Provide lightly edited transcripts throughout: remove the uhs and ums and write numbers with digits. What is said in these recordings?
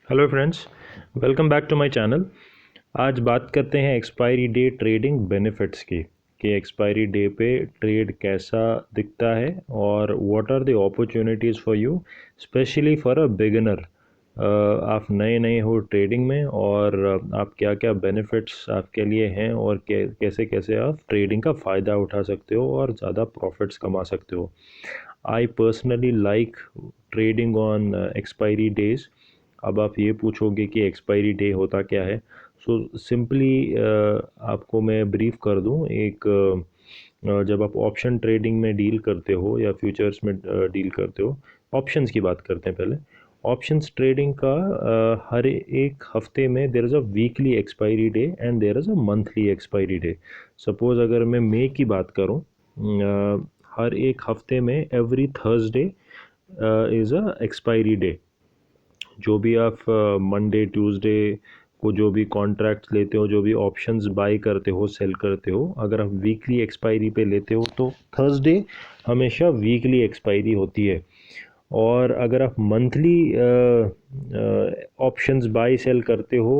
Hello friends, welcome back to my channel. आज बात करते हैं एक्सपायरी डे ट्रेडिंग बेनिफिट्स की कि एक्सपायरी डे पे ट्रेड कैसा दिखता है और what are the opportunities for you, specially for a beginner. आप नए नए हो ट्रेडिंग में और आप क्या क्या बेनिफिट्स आपके लिए हैं और कैसे कैसे आप ट्रेडिंग का फ़ायदा उठा सकते हो और ज़्यादा प्रॉफिट्स कमा सकते हो। I personally like trading on expiry days. अब आप ये पूछोगे कि एक्सपायरी डे होता क्या है। सो सिंपली आपको मैं ब्रीफ कर दूं। जब आप ऑप्शन ट्रेडिंग में डील करते हो या फ्यूचर्स में डील करते हो, ऑप्शंस की बात करते हैं पहले। ऑप्शंस ट्रेडिंग का हर एक हफ्ते में there is a weekly expiry day and there is a monthly expiry day. Suppose अगर मैं मई की बात करूं, हर एक हफ्ते में every Thursday is a expiry day. जो भी आप मंडे ट्यूसडे को जो भी कॉन्ट्रैक्ट्स लेते हो, जो भी ऑप्शंस बाय करते हो, सेल करते हो, अगर आप वीकली एक्सपायरी पे लेते हो तो थर्सडे हमेशा वीकली एक्सपायरी होती है। और अगर आप मंथली ऑप्शंस बाय सेल करते हो,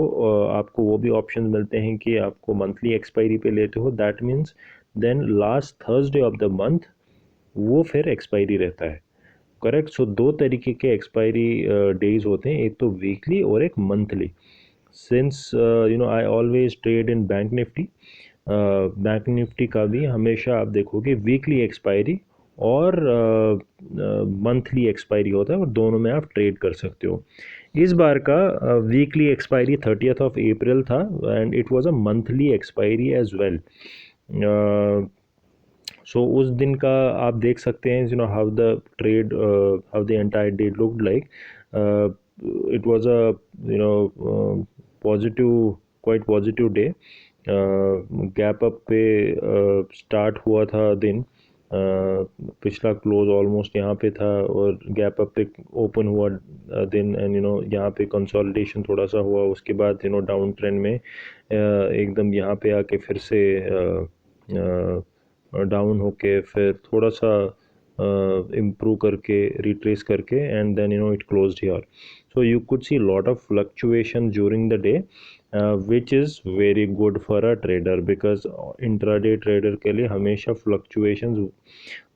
आपको वो भी ऑप्शंस मिलते हैं कि आपको मंथली एक्सपायरी पे लेते हो, that means then last Thursday of the month वो फिर एक्सपायरी रहता है। करेक्ट। सो दो तरीके के एक्सपायरी डेज होते हैं, एक तो वीकली और एक monthly. Since I always trade in bank Nifty, bank Nifty का भी हमेशा आप देखोगे वीकली एक्सपायरी और मंथली एक्सपायरी होता है और दोनों में आप ट्रेड कर सकते हो। इस बार का weekly expiry 30th of April था and it was a monthly expiry as well. So उस दिन का आप देख सकते हैं how the trade, how the entire day looked like. It was a positive, quite positive day. Gap up पे start हुआ था दिन। पिछला क्लोज ऑलमोस्ट यहाँ पे था और गैप अप पे ओपन हुआ दिन एंड यहाँ पे कंसोलिडेशन थोड़ा सा हुआ। उसके बाद डाउन ट्रेंड में एकदम यहाँ पे आके फिर से डाउन होके फिर थोड़ा सा इम्प्रूव करके रिट्रेस करके and then it closed here. So you could see lot of fluctuation during the day, which is very good for a trader because intraday trader के लिए हमेशा फ्लक्चुएशन,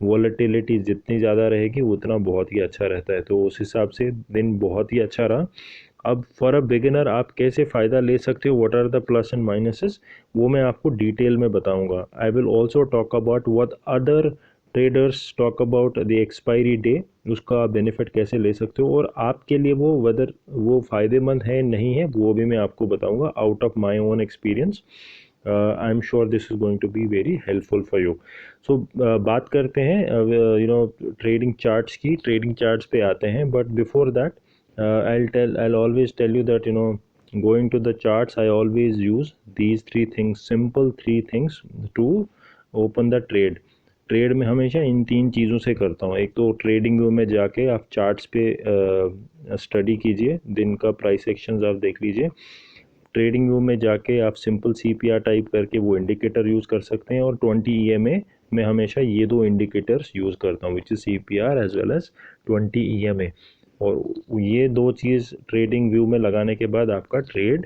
वॉलेटिलिटी जितनी ज़्यादा रहेगी उतना बहुत ही अच्छा रहता है। तो उस हिसाब से दिन बहुत ही अच्छा रहा। अब फॉर अ बिगिनर आप कैसे फ़ायदा ले सकते हो, what are the plus and minuses, वो मैं आपको डिटेल में बताऊंगा। I will also talk about what other traders talk about the expiry day, उसका बेनिफिट कैसे ले सकते हो और आपके लिए वो वेदर वो फ़ायदेमंद है नहीं है वो भी मैं आपको बताऊंगा out of my own experience. I am sure this is going to be very helpful for you. So बात करते हैं ट्रेडिंग चार्ट्स की। ट्रेडिंग चार्ट्स पे आते हैं, but before that I'll always tell you that going to the charts, I always use these three things, simple three things to open the trade. Trade में हमेशा इन तीन चीज़ों से करता हूँ। एक तो ट्रेडिंग व्यू में जाके आप चार्ट्स पे स्टडी कीजिए, दिन का प्राइस एक्शंस आप देख लीजिए। ट्रेडिंग व्यू में जाके आप सिंपल CPR टाइप करके वो इंडिकेटर यूज़ कर सकते हैं और 20 EMA में हमेशा ये दो इंडिकेटर्स यूज़ करता हूँ, which is CPR as well as 20 EMA। और ये दो चीज़ ट्रेडिंग व्यू में लगाने के बाद आपका ट्रेड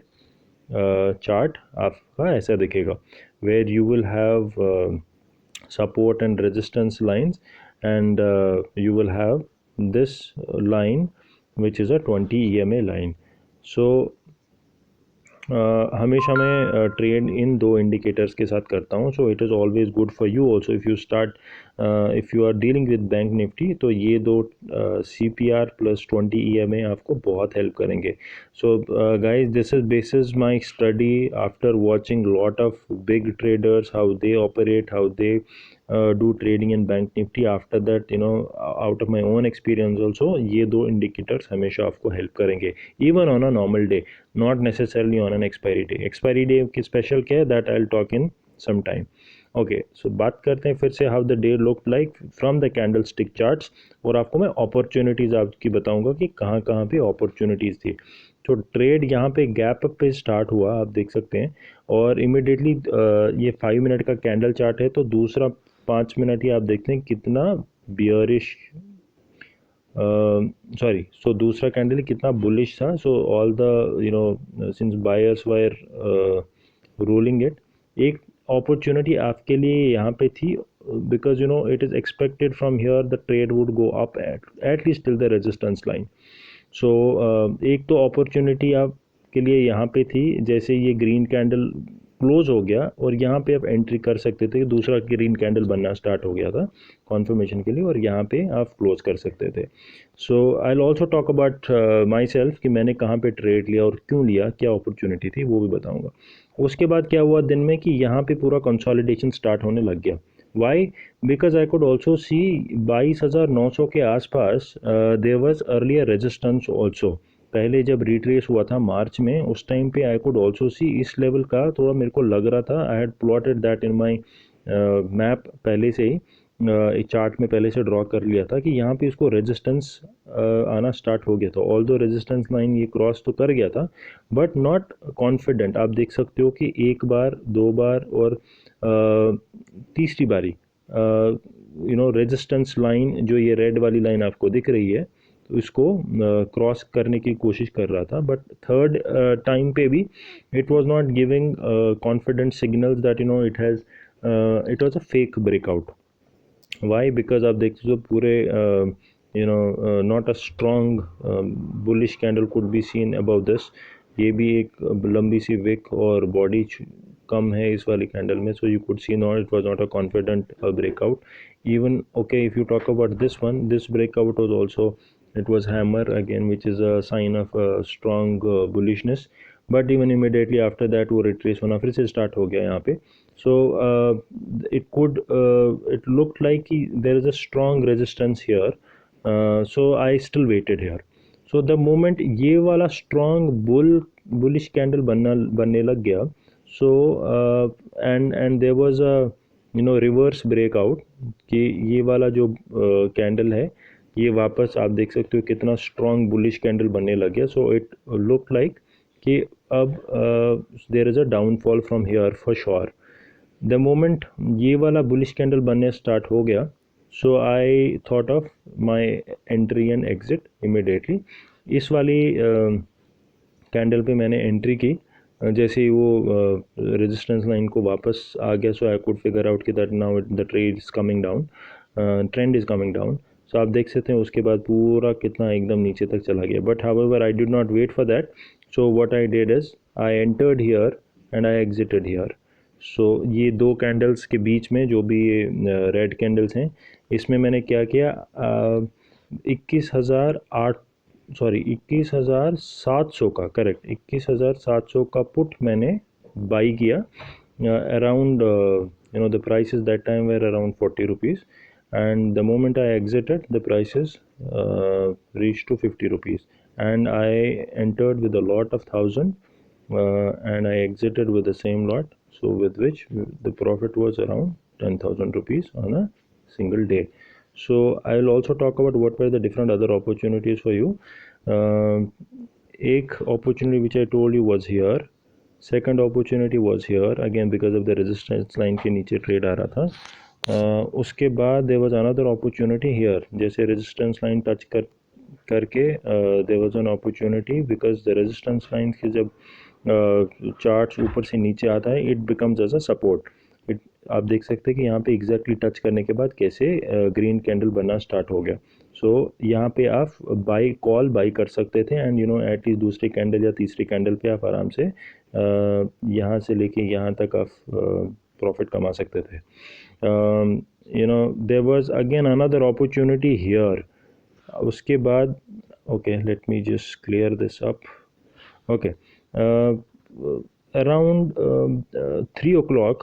चार्ट आपका ऐसा दिखेगा, where you will have support and resistance lines and you will have this line which is a 20 EMA line. So हमेशा मैं ट्रेड इन दो इंडिकेटर्स के साथ करता हूँ। So it is always good for you also if you start, if you are dealing with bank Nifty, तो ये दो CPR प्लस 20 EMA आपको बहुत हेल्प करेंगे। So guys, this is basis my study after watching lot of big traders, how they operate, how they do trading in bank nifty. After that out of my own experience also, ये दो indicators हमेशा आपको help करेंगे even on a normal day, not necessarily on an expiry day. expiry day की special क्या है, that I'll talk in some time. Okay, so बात करते हैं फिर से how the day look like from the candlestick charts, और आपको मैं अपॉर्चुनिटीज़ आपकी बताऊंगा कि कहाँ कहाँ पे अपॉर्चुनिटीज़ थी। तो ट्रेड यहाँ पे गैप अप पे स्टार्ट हुआ, आप देख सकते हैं, और इमिडिएटली ये 5 मिनट का कैंडल चार्ट है, तो दूसरा 5 मिनट ही आप देखते हैं कितना बियरिश सॉरी, सो दूसरा कैंडल कितना बुलिश था, so all the since buyers were rolling it, एक अपॉर्चुनिटी आपके लिए यहाँ पे थी, because it is expected from here the trade would go up at least till the resistance line. So एक तो अपॉर्चुनिटी आपके लिए यहाँ पे थी, जैसे ये ग्रीन कैंडल क्लोज हो गया और यहाँ पे आप एंट्री कर सकते थे, दूसरा ग्रीन कैंडल बनना स्टार्ट हो गया था कॉन्फर्मेशन के लिए, और यहाँ पे आप क्लोज कर सकते थे। So I will also talk about myself कि मैंने कहाँ पे ट्रेड लिया और क्यों लिया, क्या अपॉर्चुनिटी थी वो भी बताऊँगा। उसके बाद क्या हुआ दिन में कि यहाँ पे पूरा कंसोलिडेशन स्टार्ट होने लग गया। Why? Because I could also see 22,900 के आसपास there was earlier resistance also. पहले जब रिट्रेस हुआ था मार्च में, उस टाइम पे आई कुड ऑल्सो सी इस लेवल का थोड़ा मेरे को लग रहा था। I had plotted that in my map पहले से ही, एक चार्ट में पहले से ड्रॉ कर लिया था कि यहाँ पे इसको रेजिस्टेंस आना स्टार्ट हो गया था। ऑल दो रेजिस्टेंस लाइन ये क्रॉस तो कर गया था, बट नॉट कॉन्फिडेंट। आप देख सकते हो कि एक बार, दो बार और तीसरी बारी रेजिस्टेंस लाइन, जो ये रेड वाली लाइन आपको दिख रही है, तो इसको क्रॉस करने की कोशिश कर रहा था। बट थर्ड टाइम पे भी it was not giving confident signals that it was a fake breakout. Why? Because आप देखते हो पूरे not a strong bullish candle could be seen about this. ये भी एक लंबी सी विक और बॉडी कम है इस वाली कैंडल में, सो you could C not, it was not a confident breakout even. Okay, if you talk about this one, this breakout was also, it was hammer again, which is a sign of a strong bullishness, but even immediately after that वो retrace होना फिर से start हो गया यहाँ पे। So it looked like there is a strong resistance here, so I still waited here. So the moment ये वाला strong bullish candle बनने लग गया, so and there was a reverse breakout, कि ये वाला जो कैंडल है ये वापस आप देख सकते हो कितना स्ट्रॉन्ग बुलिश कैंडल बनने लग गया। सो इट लुक लाइक कि अब there is a downfall from here for sure. The moment ये वाला बुलिश कैंडल बनने स्टार्ट हो गया, so I thought of my entry and exit immediately. इस वाली कैंडल पे मैंने एंट्री की जैसे ही वो रेजिस्टेंस लाइन को वापस आ गया। So I could figure out कि that now the trade is coming down, trend is coming down. So आप देख सकते हैं उसके बाद पूरा कितना एकदम नीचे तक चला गया। But however I did not wait for that, so what I did is I entered here and I exited here. So ये दो कैंडल्स के बीच में जो भी रेड कैंडल्स हैं, इसमें मैंने क्या किया, 21,700 का, करेक्ट 21,700 का पुट मैंने बाई किया around the prices that time were around 40 rupees, and the moment I exited the prices reached to 50 rupees, and I entered with a lot of 1,000 and I exited with the same lot, so with which the profit was around 10,000 rupees on a single day. So I will also talk about what were the different other opportunities for you. Ek opportunity which I told you was here, second opportunity was here again because of the resistance line के नीचे trade आ रहा था। उसके बाद there was another opportunity here, जैसे resistance line touch करके there was an opportunity, because the resistance line की जब चार्ट्स ऊपर से नीचे आता है it becomes as a support. आप देख सकते हैं कि यहाँ पे एग्जैक्टली टच करने के बाद कैसे ग्रीन कैंडल बनना स्टार्ट हो गया। सो यहाँ पे आप कॉल बाई कर सकते थे, एंड एटलीस्ट दूसरे कैंडल या तीसरे कैंडल पे आप आराम से यहाँ से लेके यहाँ तक आप प्रॉफिट कमा सकते थे। there was again another opportunity here. उसके बाद let me just clear this up. Around 3 o'clock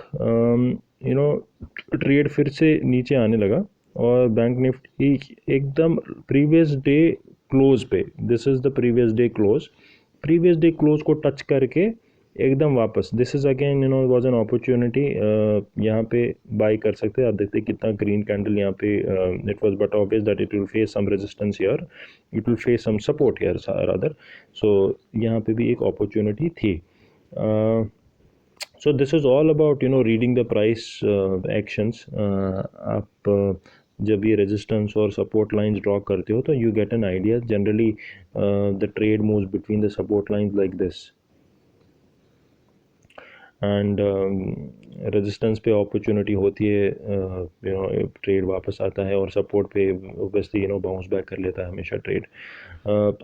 trade फिर से नीचे आने लगा और बैंक निफ्टी एकदम प्रीवियस डे क्लोज पे, this is the previous day close को टच करके एकदम वापस, this is again was an opportunity, यहाँ पे बाई कर सकते हैं। आप देखते हैं कितना ग्रीन कैंडल यहाँ पे, it was but obvious that it will face some resistance here, it will face some support here rather. So यहाँ पे भी एक अपॉर्चुनिटी थी। So this is all about reading the price actions. आप जब ये रेजिस्टेंस और सपोर्ट लाइंस ड्रॉ करते हो तो you get an idea generally the trade moves between the support lines like this and resistance पे अपॉर्चुनिटी होती है, ट्रेड वापस आता है, और सपोर्ट पे ऑब्वियसली बाउंस बैक कर लेता है हमेशा ट्रेड,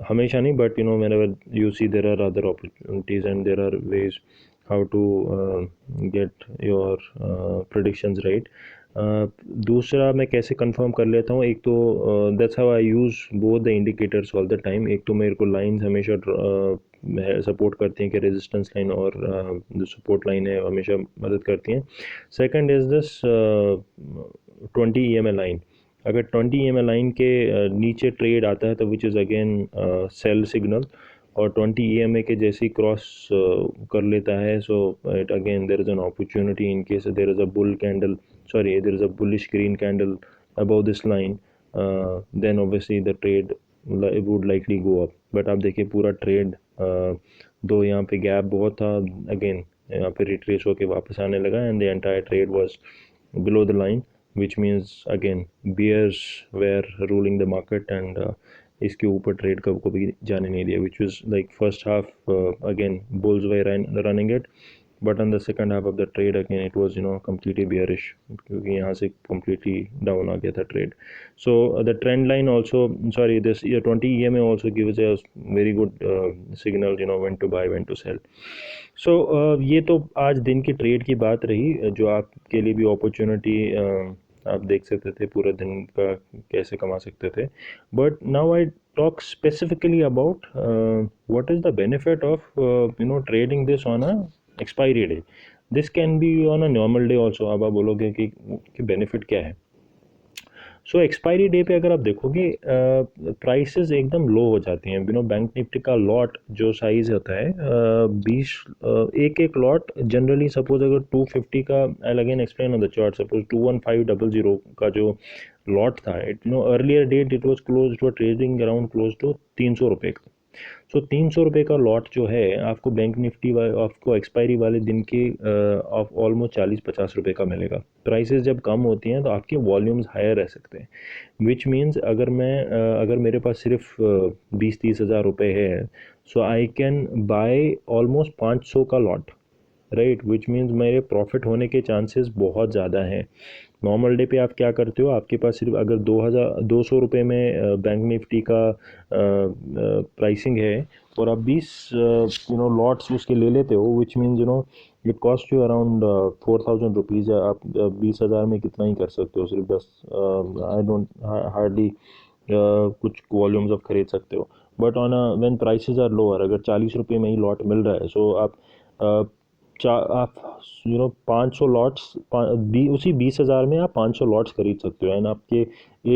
हमेशा नहीं, but whenever you see there are other opportunities and there are ways how to get your predictions right. दूसरा मैं कैसे कंफर्म कर लेता हूँ, एक तो that's how I use both the indicators all the time. एक तो मेरे को लाइंस हमेशा सपोर्ट करती हैं कि रेजिस्टेंस लाइन और जो सपोर्ट लाइन है हमेशा मदद करती हैं. Second is this 20 EMA line. अगर 20 EMA लाइन के नीचे ट्रेड आता है तो which is again sell signal, और 20 EMA के जैसे क्रॉस कर लेता है, so it again there is an opportunity in case there is a bull candle, sorry, there is a bullish green candle above this line, then obviously the trade would likely go up. but आप देखिए पूरा trade दो यहाँ पे gap बहुत था, again यहाँ पे रिट्रेस होके वापस आने लगा, and the entire trade was below the line, which means again bears were ruling the market, and इसके ऊपर ट्रेड को भी जाने नहीं दिया, which was like first half again bulls were running it, but on the second half of the trade again it was completely bearish, क्योंकि यहाँ से completely down आ गया था trade. So the trend line also, sorry, this 20 EMA also gives a very good signal, when to buy, when to sell. So ये तो आज दिन की ट्रेड की बात रही, जो आपके लिए भी अपॉर्चुनिटी आप देख सकते थे पूरे दिन का कैसे कमा सकते थे. But now I talk specifically about what is the benefit of trading this on a expiry day. This can be on a normal day also. अब आप बोलोगे कि benefit क्या है. सो एक्सपायरी डे पे अगर आप देखोगे प्राइसेस एकदम लो हो जाती हैं. बैंक निफ्टी का लॉट जो साइज़ होता है 20, एक एक लॉट जनरली, सपोज अगर 250 का, I again explain on the chart, suppose 21500 का जो लॉट था, earlier date it was close to trading around close to 300 रुपये का. सो 300 रुपये का लॉट जो है आपको बैंक निफ्टी आपको एक्सपायरी वाले दिन के ऑलमोस्ट 40-50 रुपये का मिलेगा. प्राइसेस जब कम होती हैं तो आपके वॉल्यूम्स हायर रह सकते हैं, विच मीन्स अगर मेरे पास सिर्फ 20-30 हज़ार रुपये है, सो आई कैन बाय ऑलमोस्ट 500 का लॉट, राइट, विच मीन्स मेरे प्रॉफिट होने के चांसेस बहुत ज़्यादा हैं. नॉर्मल डे पे आप क्या करते हो, आपके पास सिर्फ अगर 200 रुपये में बैंक निफ्टी का प्राइसिंग है, और आप 20 लॉट्स उसके ले लेते हो, which means it cost you around 4000 rupees. आप 20,000 में कितना ही कर सकते हो, सिर्फ 10, आई डोंट हार्डली कुछ वॉल्यूम्स आप खरीद सकते हो. But on when prices are lower, अगर 40 रुपये में ही लॉट मिल रहा है, सो आप 500 लॉट्स, उसी 20,000 में आप 500 लॉट्स खरीद सकते हो, एंड आपके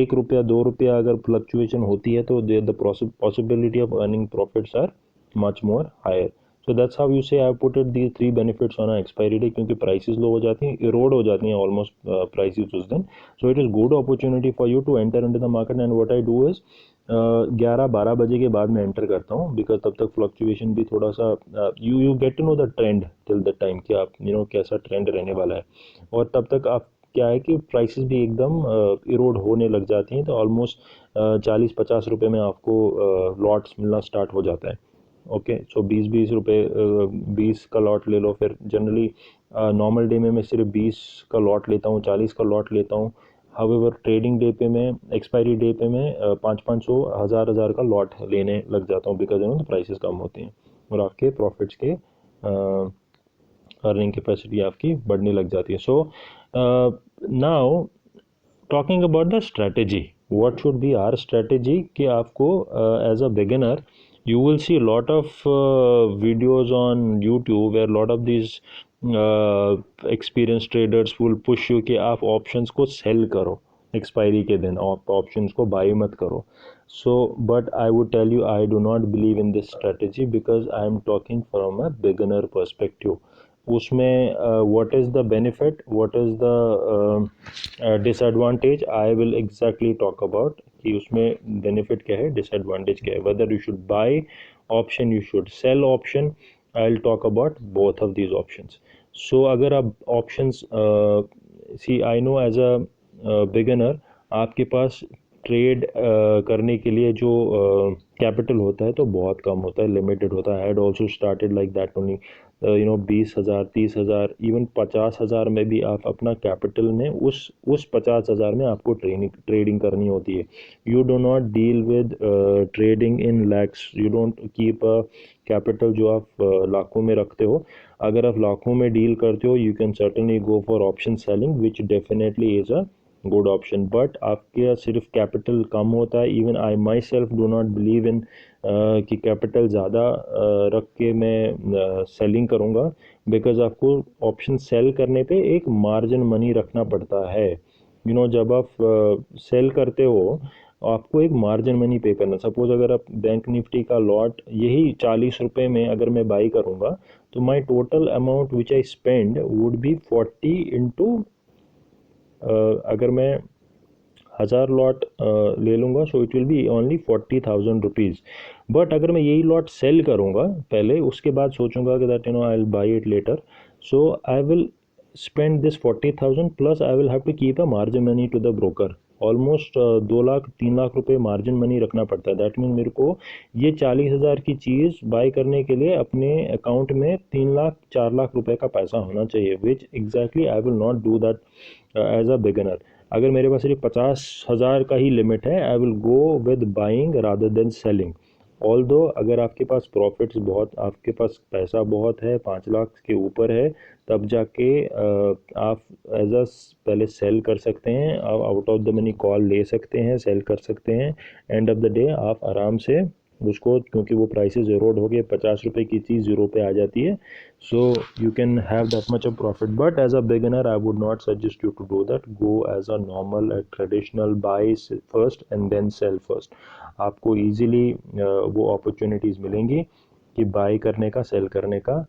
1 रुपया 2 रुपया अगर फ्लक्चुएशन होती है तो the possibility of earning profits are much more higher. So that's how you say I put it the 3 benefits on expiry day, क्योंकि प्राइसेस लो हो जाती हैं, इरोड हो जाती हैं ऑलमोस्ट प्राइसेस उस दिन. So it is good opportunity for you to enter into the market, and what I do is 11-12 बजे के बाद मैं एंटर करता हूँ, बिकॉज तब तक फ्लक्चुएशन भी थोड़ा सा you get to know the trend till the time कि आप कैसा ट्रेंड रहने वाला है, और तब तक आप क्या है कि प्राइसेस भी एकदम इरोड होने लग जाती हैं, तो ऑलमोस्ट 40-50 रुपये में आपको लॉट्स मिलना स्टार्ट हो जाता है. ओके, सो 20-20 रुपये 20 का लॉट ले लो. फिर जनरली नॉर्मल डे में मैं सिर्फ 20 का लॉट लेता हूँ, 40 का लॉट लेता हूँ. हाउएवर ट्रेडिंग डे पे मैं, एक्सपायरी डे पे मैं 500 हज़ार का लॉट लेने लग जाता हूँ, बिकॉज तो प्राइसेस कम होती हैं और आपके प्रॉफिट्स के अर्निंग कैपेसिटी आपकी बढ़ने लग जाती है. So now talking about the strategy, what should be our strategy, कि आपको as a beginner you will see a lot of videos on YouTube where a lot of these experienced traders will push you कि आप options को sell करो expiry के दिन, आप options को buy मत करो. So but I would tell you I do not believe in this strategy because I am talking from a beginner perspective. उसमें what is the benefit, what is the disadvantage, I will exactly talk about कि उसमें benefit क्या है, disadvantage क्या है, whether you should buy option, you should sell option. I will talk about both of these options. So अगर आप options see, I know as a beginner आपके पास ट्रेड करने के लिए जो कैपिटल होता है तो बहुत कम होता है, लिमिटेड होता है। I had also started like that only. 20,000, 30,000, even 50,000 में भी आप अपना कैपिटल में उस 50,000 में आपको ट्रेडिंग करनी होती है। You do not deal with trading in lakhs, you don't keep a capital जो आप लाखों में रखते हो। अगर आप लाखों में डील करते हो, you can certainly go for option selling which definitely is a good option. But आपके सिर्फ कैपिटल कम होता है। Even I my self do not believe in कि कैपिटल ज़्यादा रख के मैं सेलिंग करूँगा, बिकॉज आपको ऑप्शन सेल करने पे एक मार्जिन मनी रखना पड़ता है। जब आप सेल करते हो आपको एक मार्जिन मनी पे करना। सपोज अगर आप बैंक निफ्टी का लॉट यही 40 रुपये में अगर मैं बाई करूँगा, तो माई total amount which I spend would be 40 into, अगर मैं 1,000 लॉट ले लूँगा, so it will be only 40,000 rupees. But अगर मैं यही लॉट सेल करूँगा पहले, उसके बाद सोचूंगा कि that I will buy it later, so I will spend this 40,000 plus I will have to keep a margin money to the broker. Almost 2 lakh 3 lakh रुपए मार्जिन मनी रखना पड़ता है। दैट मीन मेरे को ये 40,000 की चीज़ बाई करने के लिए अपने अकाउंट में 3 लाख 4 लाख रुपए का पैसा होना चाहिए, which exactly I will not do that as a beginner. अगर मेरे पास सिर्फ 50,000 का ही लिमिट है, I will go with buying rather than selling. Although अगर आपके पास प्रॉफिट्स बहुत, आपके पास पैसा बहुत है, 5 लाख के ऊपर है, तब जाके आप एज अ पहले सेल कर सकते हैं। आप out of the money call ले सकते हैं, सेल कर सकते हैं। एंड ऑफ द डे आप आराम से उसको, क्योंकि वो प्राइसेस एरोड हो गए, 50 रुपए की चीज़ 0 पे आ जाती है, so you can have that much of profit. But as a beginner I would not suggest you to do that. Go as a normal traditional buy first and then sell first. आपको easily वो opportunities मिलेंगी कि by करने का, cell करने का,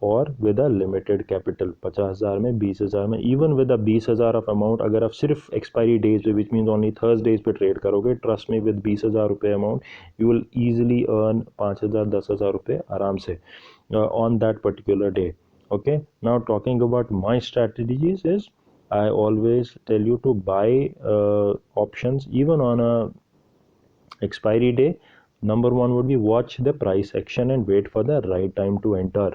और with a limited capital. 50,000 में, 20,000 में, even with a 20,000 of amount, अगर आप सिर्फ एक्सपायरी डेज पे, विच मीन्स ओनली थर्सडेज पे ट्रेड करोगे, ट्रस्ट में विद 20,000 रुपये amount you will easily earn 5,000, 10,000 रुपये आराम से on that particular day. Okay, now talking about my strategies is, I always tell you to buy options even on a expiry day. Number one would be watch the price action and wait for the right time to enter.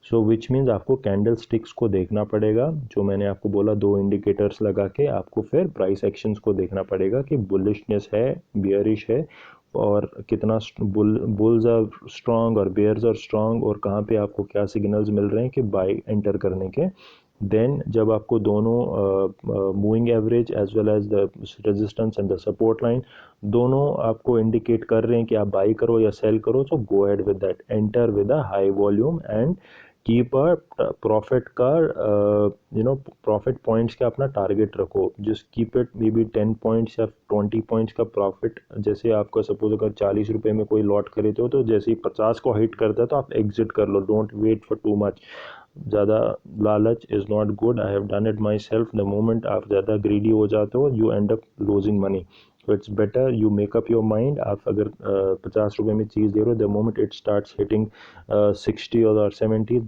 So which means आपको candle sticks को देखना पड़ेगा, जो मैंने आपको बोला, 2 indicators लगा के आपको फिर प्राइस एक्शंस को देखना पड़ेगा कि बुलिशनेस है, बियरिश है, और कितना बुल्स आर स्ट्रॉन्ग और बेयर्स आर स्ट्रॉन्ग, और कहाँ पे आपको क्या सिग्नल्स मिल रहे हैं कि बाई एंटर करने के। देन जब आपको दोनों moving average as well as the resistance and the support line दोनों आपको इंडिकेट कर रहे हैं कि आप बाई करो या सेल करो, तो go ahead with that, enter with a high volume and keep a profit का प्रॉफिट पॉइंट्स का अपना टारगेट रखो। Just keep it may be 10 points या 20 पॉइंट्स का प्रॉफिट। जैसे आपका सपोज अगर 40 रुपये में कोई लॉट खरीदते हो, तो जैसे ही 50 को हिट करता है तो आप एग्जिट कर लो। Don't wait for too much. ज़्यादा लालच is not good. I have done it myself. The moment आप ज़्यादा ग्रीडी हो जाते हो, you end up losing money. So it's better you make up your mind. आप अगर 50 रुपये में चीज़ दे रहे हो, the moment it starts hitting 60 or 70,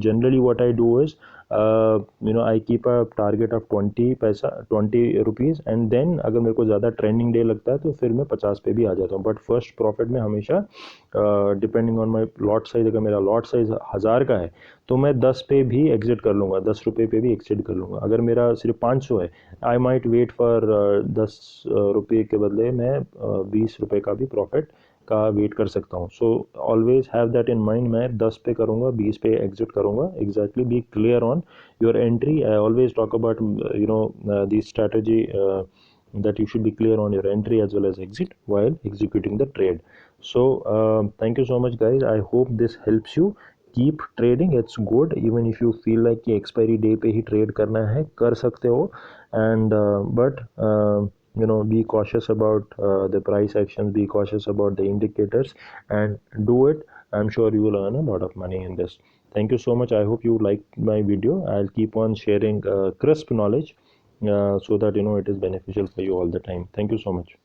generally what I do is I keep a target of 20 rupees, and then अगर मेरे को ज़्यादा ट्रेंडिंग डे लगता है तो फिर मैं 50 पे भी आ जाता हूँ। बट फर्स्ट प्रॉफिट में हमेशा depending on my lot size, अगर मेरा लॉट साइज 1,000 का है तो मैं 10 पे भी एग्जिट कर लूँगा, 10 रुपये पे भी एग्जिट कर लूँगा। अगर मेरा सिर्फ 500 है, आई माइट वेट फॉर 10 रुपये के बदले मैं 20 रुपये का भी प्रॉफिट का वेट कर सकता हूँ। So always have that in mind. मैं 10 पे करूँगा, 20 पे एग्जिट करूँगा। Exactly be clear on your entry. I always talk about this strategy that you should be clear on your entry as well as exit while executing the trade. So thank you so much guys. I hope this helps you. Keep trading, it's good. Even if you feel like कि expiry day पे ही trade करना है, कर सकते हो, and but be cautious about the price actions, be cautious about the indicators, and do it. I'm sure you will earn a lot of money in this. Thank you so much. I hope you liked my video. I'll keep on sharing crisp knowledge so that it is beneficial for you all the time. Thank you so much.